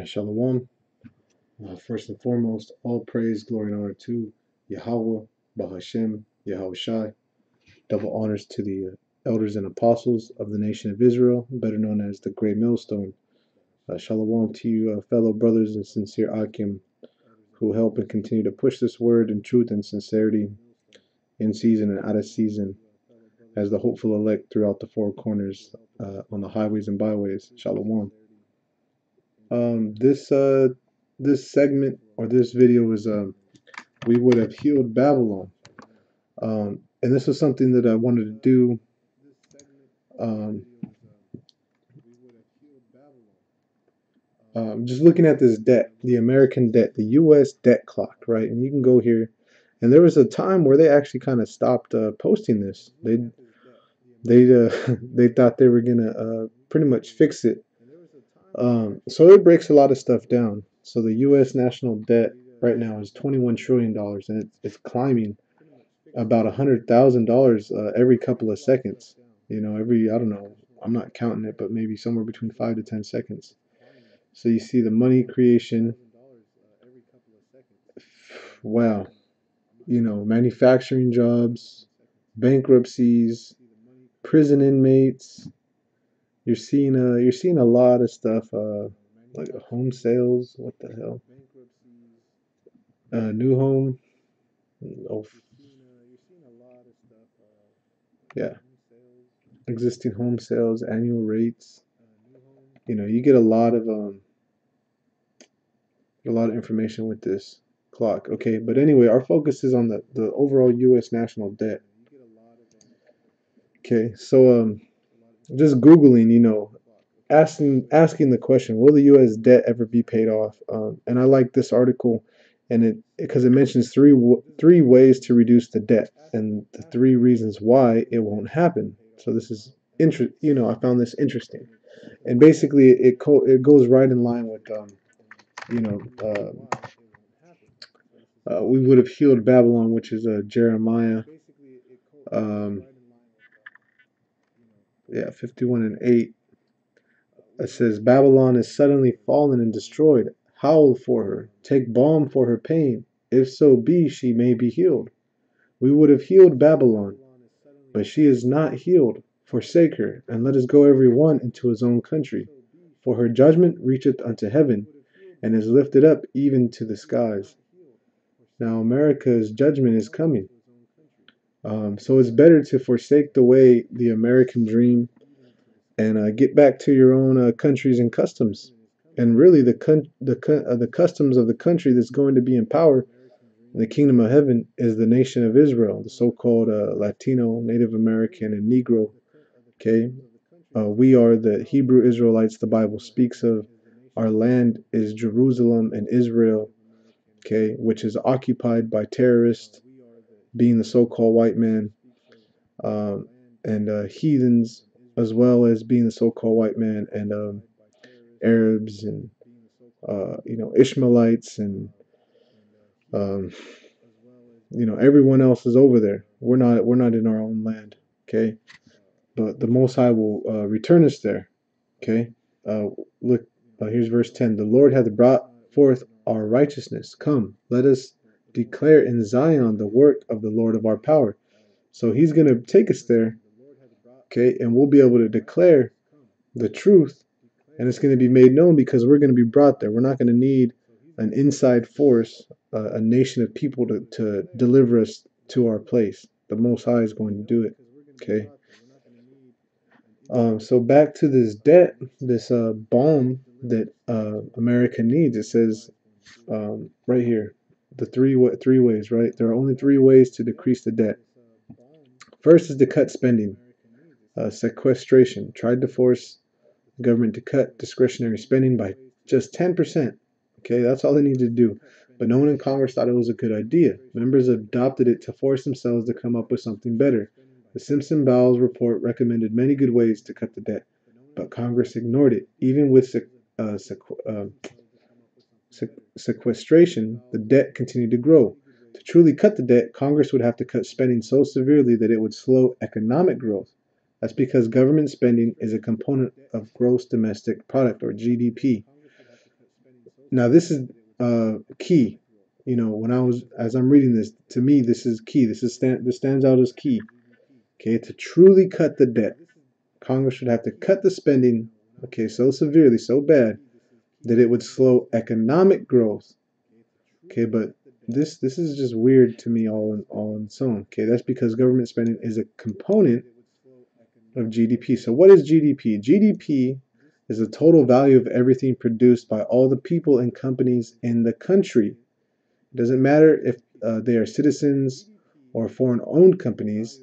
Shalom. First and foremost, all praise, glory, and honor to YAHAWAH, BaHaShem, YAHAWASHI. Double honors to the elders and apostles of the nation of Israel, better known as the Great Millstone. Shalom to you, fellow brothers and sincere Akim, who help and continue to push this word in truth and sincerity, in season and out of season, as the hopeful elect throughout the four corners, on the highways and byways. Shalom. This segment or this video is we would have healed Babylon, and this was something that I wanted to do. Just looking at this debt, the American debt, the U.S. debt clock, right? And you can go here, and there was a time where they actually kind of stopped posting this. They they thought they were gonna pretty much fix it. So it breaks a lot of stuff down. So the U.S. national debt right now is $21 trillion, and it's climbing about $100,000 every couple of seconds. You know, every, I don't know, I'm not counting it, but maybe somewhere between 5 to 10 seconds. So you see the money creation. Wow. You know, manufacturing jobs, bankruptcies, prison inmates. You're seeing a lot of stuff, like home sales. What the hell? New home. Oh, yeah. Existing home sales, annual rates. You know, you get a lot of information with this clock. Okay, but anyway, our focus is on the overall U.S. national debt. Okay, so just Googling, you know, asking the question, will the U.S. debt ever be paid off? And I like this article, and because it mentions three ways to reduce the debt and the three reasons why it won't happen. So this is you know, I found this interesting, and basically it goes right in line with you know, we would have healed Babylon, which is Jeremiah, um, yeah, 51 and 8. It says, Babylon is suddenly fallen and destroyed. Howl for her. Take balm for her pain. If so be she may be healed. We would have healed Babylon, but she is not healed. Forsake her, and let us go every one into his own country. For her judgment reacheth unto heaven, and is lifted up even to the skies. Now America's judgment is coming. So it's better to forsake the way, the American dream, and get back to your own countries and customs. And really, the customs of the country that's going to be in power in the kingdom of heaven is the nation of Israel, the so-called Latino, Native American, and Negro. Okay, we are the Hebrew Israelites. The Bible speaks of. Our land is Jerusalem and Israel. Okay, which is occupied by terrorists, being the so-called white man, and heathens, as well as being the so-called white man, and Arabs, and you know, Ishmaelites, and um, you know, everyone else is over there. We're not in our own land. Okay, but the Most High will return us there. Okay, look, here's verse 10. The Lord hath brought forth our righteousness. Come, let us declare in Zion the work of the Lord of our power. So he's going to take us there. Okay, and we'll be able to declare the truth, and it's going to be made known because we're going to be brought there. We're not going to need an inside force, a nation of people to deliver us to our place. The Most High is going to do it. Okay. So back to this debt, this balm that America needs. It says right here, the three ways. Right, there are only three ways to decrease the debt. First is to cut spending. Sequestration. Tried to force the government to cut discretionary spending by just 10%. Okay, that's all they need to do. But no one in Congress thought it was a good idea. Members adopted it to force themselves to come up with something better. The Simpson-Bowles report recommended many good ways to cut the debt, but Congress ignored it. Even with sequestration, the debt continued to grow. To truly cut the debt, Congress would have to cut spending so severely that it would slow economic growth. That's because government spending is a component of gross domestic product, or GDP. Now this is key. When as I'm reading this, to me this is key. This stands out as key. Okay, to truly cut the debt, Congress should have to cut the spending. Okay, so severely, so bad that it would slow economic growth. Okay, but this is just weird to me all in its own. Okay, that's because government spending is a component of GDP. So what is GDP? GDP is the total value of everything produced by all the people and companies in the country. It doesn't matter if they are citizens or foreign-owned companies.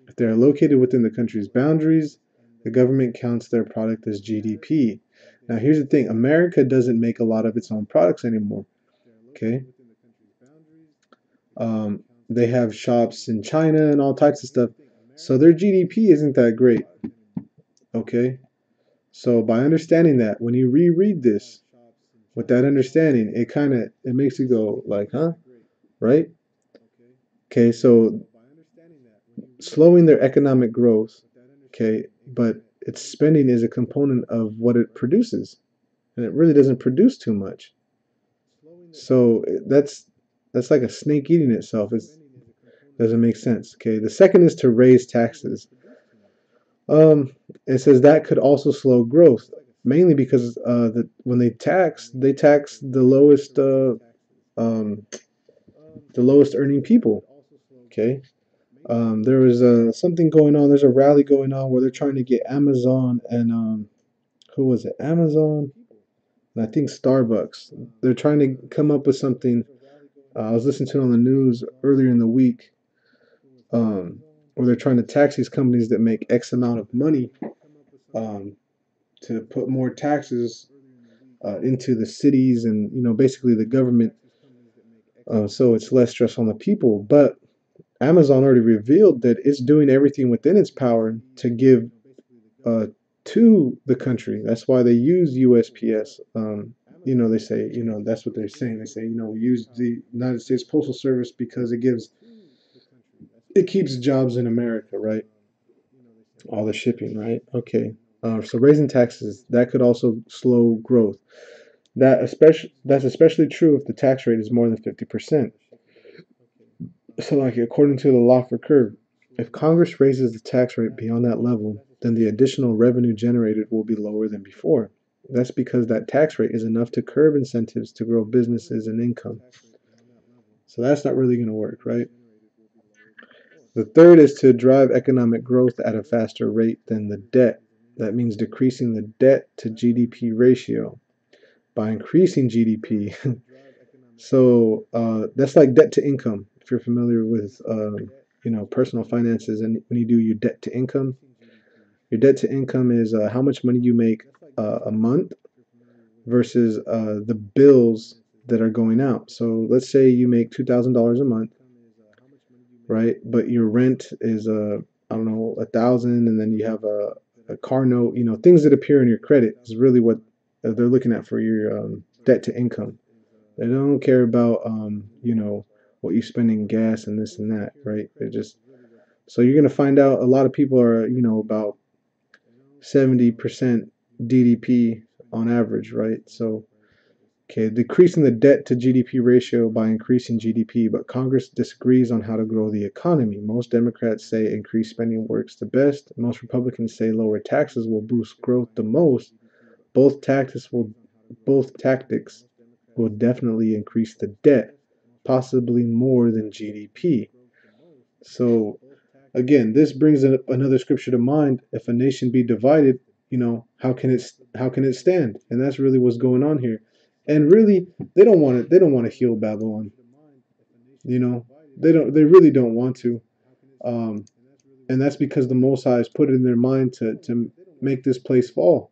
If they are located within the country's boundaries, the government counts their product as GDP. Now, here's the thing: America doesn't make a lot of its own products anymore. Okay, they have shops in China and all types of stuff, so their GDP isn't that great. Okay, so by understanding that, when you reread this with that understanding, it makes you go like, huh, right? Okay, so slowing their economic growth, okay, but its spending is a component of what it produces, and it really doesn't produce too much. So that's like a snake eating itself. It doesn't make sense. Okay, the second is to raise taxes. Um, it says that could also slow growth, mainly because when they tax um, the lowest earning people. Okay, there was something going on. There's a rally going on where they're trying to get Amazon and who was it? Amazon and I think Starbucks. They're trying to come up with something. I was listening to it on the news earlier in the week, where they're trying to tax these companies that make X amount of money, um, to put more taxes into the cities and basically the government, so it's less stress on the people. But Amazon already revealed that it's doing everything within its power to give uh, to the country. That's why they use USPS. They say, that's what they're saying. They say, we use the United States Postal Service because it keeps jobs in America, right? All the shipping, right? Okay. So raising taxes that could also slow growth. That's especially true if the tax rate is more than 50%. So, like according to the Laffer curve, if Congress raises the tax rate beyond that level, then the additional revenue generated will be lower than before. That's because that tax rate is enough to curb incentives to grow businesses and income. So that's not really going to work, right? The third is to drive economic growth at a faster rate than the debt. That means decreasing the debt to GDP ratio by increasing GDP. So that's like debt to income. If you're familiar with personal finances, and when you do your debt to income is how much money you make a month versus the bills that are going out. So let's say you make $2,000 a month, right? But your rent is I don't know, 1,000, and then you have a car note. Things that appear in your credit is really what they're looking at for your debt to income. They don't care about what you spend in gas and this and that, right? They just so you're gonna find out a lot of people are about 70% DDP on average, right? So okay, decreasing the debt to GDP ratio by increasing GDP, but Congress disagrees on how to grow the economy. Most Democrats say increased spending works the best. Most Republicans say lower taxes will boost growth the most. Both tactics will both tactics will definitely increase the debt, possibly more than GDP. So again, this brings another scripture to mind. If a nation be divided, how can it stand? And that's really what's going on here. And really, they don't want to heal Babylon. You know, they really don't want to. Um, and that's because the Most High has put it in their mind to make this place fall.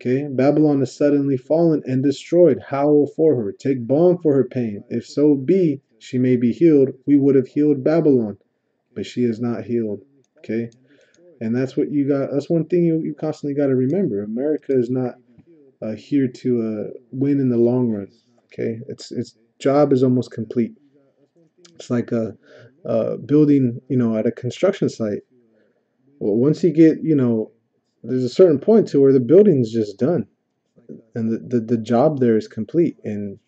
Okay, Babylon is suddenly fallen and destroyed. Howl for her. Take balm for her pain. If so be she may be healed, we would have healed Babylon, but she is not healed. Okay, and that's what you got. That's one thing you constantly got to remember. America is not here to win in the long run. Okay, its job is almost complete. It's like a building, at a construction site. Well, once you get, there's a certain point to where the building's just done. and the job there is complete, and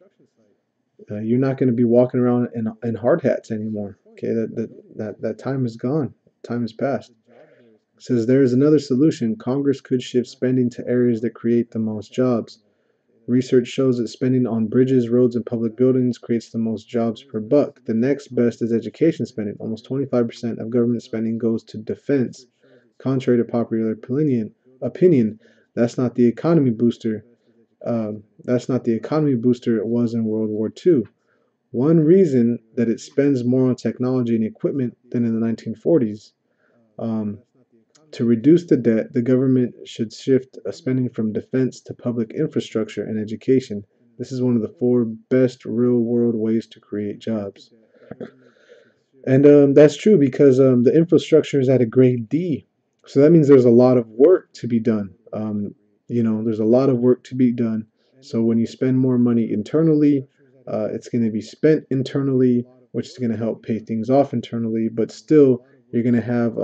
you're not going to be walking around in hard hats anymore. Okay, that time is gone. Time has passed. It says there is another solution. Congress could shift spending to areas that create the most jobs. Research shows that spending on bridges, roads, and public buildings creates the most jobs per buck. The next best is education spending. Almost 25% of government spending goes to defense. Contrary to popular opinion, that's not the economy booster. That's not the economy booster it was in World War II. One reason that it spends more on technology and equipment than in the 1940s. Um, to reduce the debt, the government should shift spending from defense to public infrastructure and education. This is one of the four best real world ways to create jobs. And that's true because the infrastructure is at a grade D. So that means there's a lot of work to be done. There's a lot of work to be done. So when you spend more money internally, it's going to be spent internally, which is going to help pay things off internally. But still, you're going to have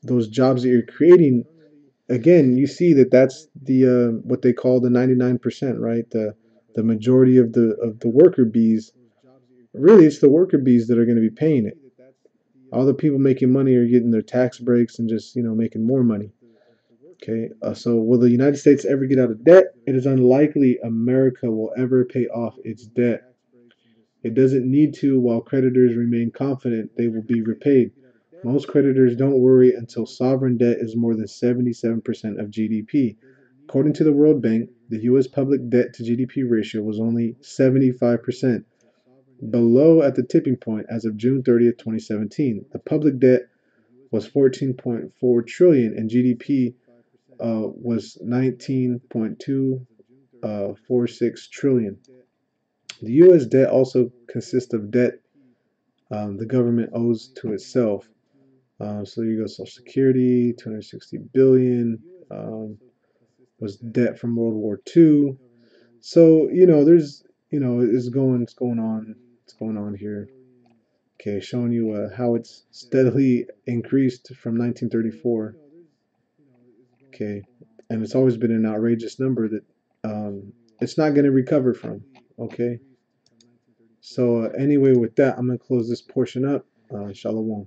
those jobs that you're creating. Again, you see that that's the what they call the 99%, right? The majority of the worker bees. Really, it's the worker bees that are going to be paying it. All the people making money are getting their tax breaks and just making more money. Okay, so will the United States ever get out of debt? It is unlikely America will ever pay off its debt. It doesn't need to while creditors remain confident they will be repaid. Most creditors don't worry until sovereign debt is more than 77% of GDP. According to the World Bank, the US public debt to GDP ratio was only 75%, below at the tipping point as of June 30th, 2017. The public debt was 14.4 trillion and GDP was 19.246 trillion. The US debt also consists of debt the government owes to itself. So you go Social Security, 260 billion was debt from World War II. So there's it's going on here. Okay, showing you how it's steadily increased from 1934. Okay, and it's always been an outrageous number that it's not going to recover from. Okay, so anyway, with that, I'm gonna close this portion up. Shalom.